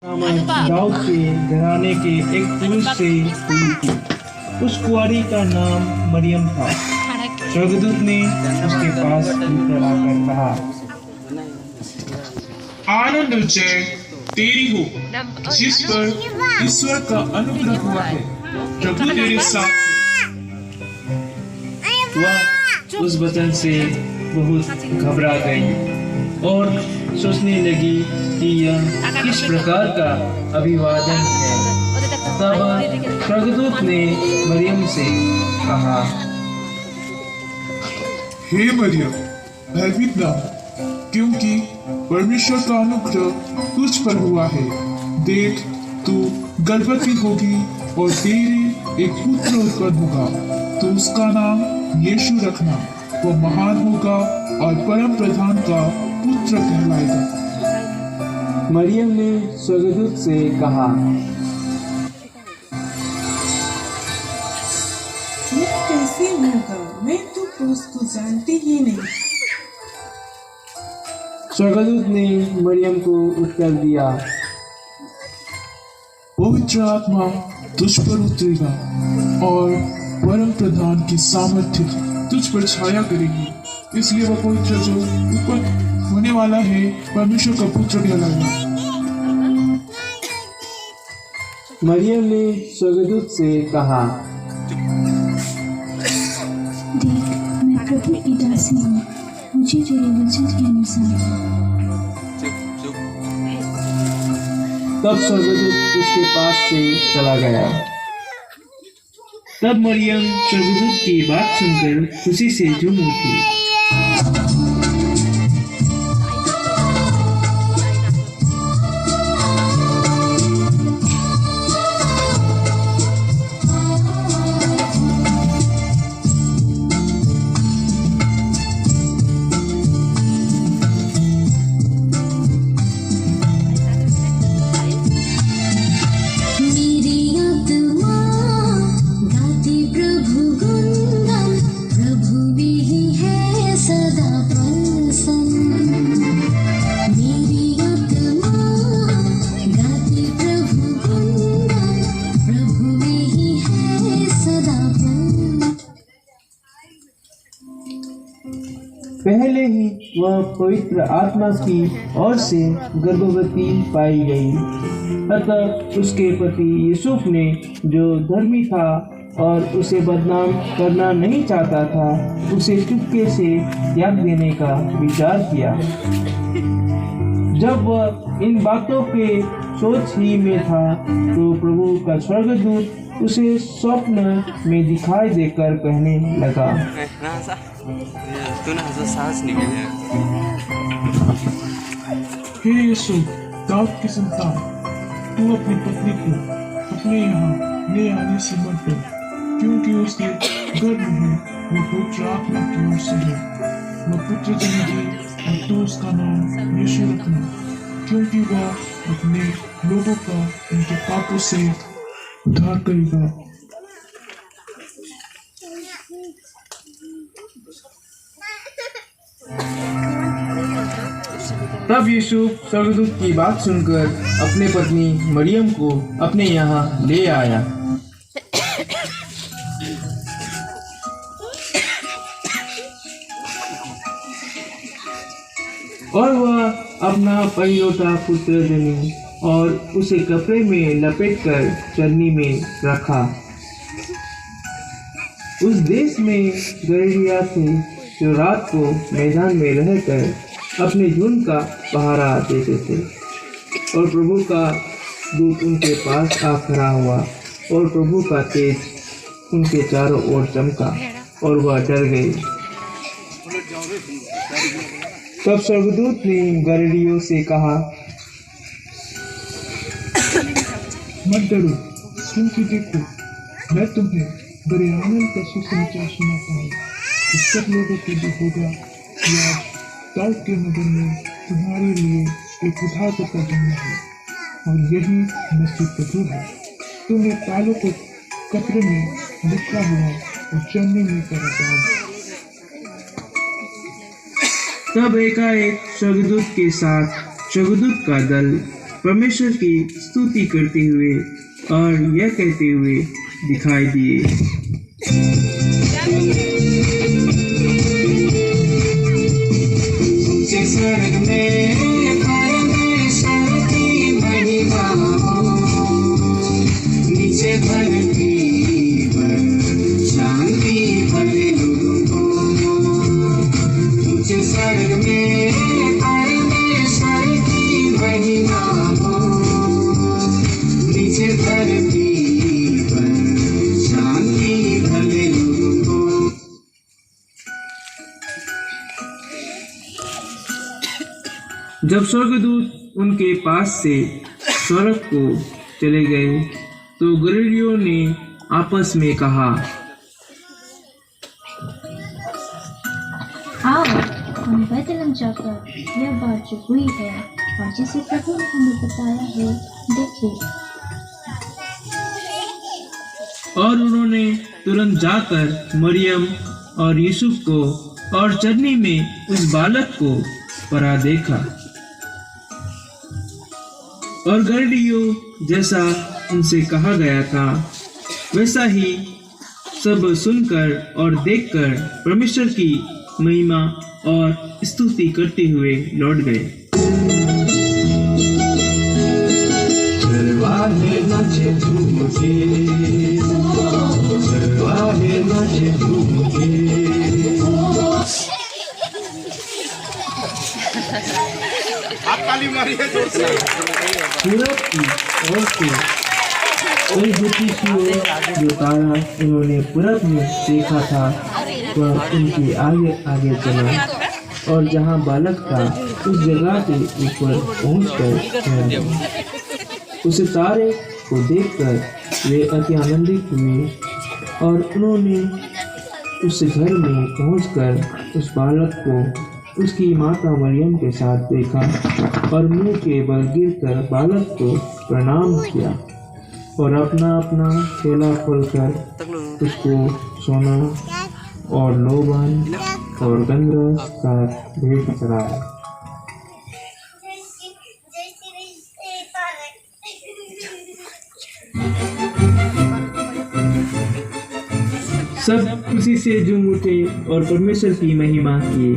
दाऊद के घराने के एक पुरुष से हुई थी। उस कुंवारी का नाम मरियम था। स्वर्गदूत ने उसके पास भीतर आकर कहा, आनंद जय तेरी हो, जिस पर ईश्वर का अनुग्रह हुआ है। प्रभु तेरे साथ है। वह उस वचन से बहुत घबरा गई और सोचने लगी कि यह किस प्रकार का अभिवादन है। तब स्वर्गदूत ने मरियम से कहा, हे मरियम, भयभीत न हो, क्योंकि परमेश्वर का अनुग्रह तुझ पर हुआ है। देख, तू गर्भवती होगी और तेरे एक पुत्र उत्पन्न होगा। तो उसका नाम यीशु रखना। वह महान होगा और परम प्रधान का पुत्र कहलाएगा। मरियम ने स्वर्गदूत से कहा, ये कैसे होगा? मैं तो पुरुष को जानती ही नहीं। स्वर्गदूत ने मरियम को उत्तर दिया, पवित्र आत्मा तुझ पर उतरेगा और परम प्रधान की सामर्थ्य तुझ पर छाया करेगी। इसलिए वह पवित्र जो उत्पन्न होने वाला है परमेश्वर का पुत्र कहलाएगा। मरियम ने स्वर्गदूत से कहा, देख, मैं प्रभु की दासी हूँ, मुझे तेरे वचन के अनुसार। तब स्वर्गदूत उसके पास से चला गया। तब मरियम स्वर्गदूत की बात सुनकर खुशी से झूम उठी। पहले ही वह पवित्र आत्मा की ओर से गर्भवती पाई गई। अतः उसके पति यूसुफ ने, जो धर्मी था और उसे बदनाम करना नहीं चाहता था, उसे चुपके से त्याग देने का विचार किया। जब वह इन बातों के सोच ही में था, तो प्रभु का स्वर्गदूत उसे स्वप्न में दिखाई देकर कहने लगा, हे यीशु, दाऊद की संतान, तू अपनी पत्नी को अपने यहाँ ले आने से मत डर, क्योंकि उसके गर्भ में वो पवित्र आत्मा की ओर से है। वह पुत्र जनेगी और तू उसका नाम यीशु रखना, क्योंकि वह अपने लोगों का उनके पापों से उद्धार करेगा। तब यूसुफ स्वर्गदूत की बात सुनकर अपने पत्नी मरियम को अपने यहाँ ले आया। और वह अपना पहिलौठा पुत्र जनी और उसे कपड़े में लपेटकर चरनी में रखा। उस देश में गलीलिया थे जो रात को मैदान में रहकर अपने झुंड का पहरा देते थे। और प्रभु का दूत उनके पास आ खड़ा हुआ और प्रभु का तेज उनके चारों ओर चमका और वह डर गए। तब स्वर्गदूत ने गलीलियों से कहा, मत डरो, क्योंकि देखो, मैं तुम्हें बड़े आनंद का सुसमाचार सुनाता हूँ। इस सब लोगों को भी होगा कि आज दाऊद के नगर में तुम्हारे लिए एक उद्धारकर्ता जन्मा है, और यही मसीह प्रभु है। तुम्हें तालों को कपड़े में लिखा हुआ और चलने में कराता हूँ। तब एकाएक स्वर्गदूत के साथ स्वर्गदूत का दल परमेश्वर की स्तुति करते हुए और यह कहते हुए दिखाई दिए, स्वर्ग में परमेश्वर की महिमा हो, नीचे धरती पर शांति भले लोगों को। ऊंचे स्वर्ग में परमेश्वर की महिमा हो, नीचे धरती पर शांति भले लोगों को। जब स्वर्गदूत उनके पास से स्वर्ग को चले गए तो गलीलियों ने आपस में कहा, आओ हम बैतलहम जाकर यह बात जो हुई है और जिसे प्रभु ने हमें बताया है देखें। और उन्होंने तुरंत जाकर मरियम और यूसुफ को और चरनी में उस बालक को परा देखा। और गलीलियों जैसा उनसे कहा गया था वैसा ही सब सुनकर और देखकर परमेश्वर की महिमा और स्तुति करते हुए लौट गए। चरवाहे नाचे झूम के, चरवाहे नाचे झूम के। पूरब की ओर से कई ज्योतिषियों जो तारा उन्होंने पूरब में देखा था वह उनके आगे आगे चला और जहाँ बालक था उस जगह के ऊपर पहुंचकर ठहर गए। उस तारे को देखकर वे अति आनंदित हुए और उन्होंने उस घर में पहुंचकर उस बालक को उसकी माता मरियम के साथ देखा और मुंह के बल गिरकर बालक को प्रणाम किया और अपना अपना थैला खोलकर उसको सोना और लोबान और गंधरस का भेंट चढ़ाया। सब खुशी से झूम उठे और परमेश्वर की महिमा किए।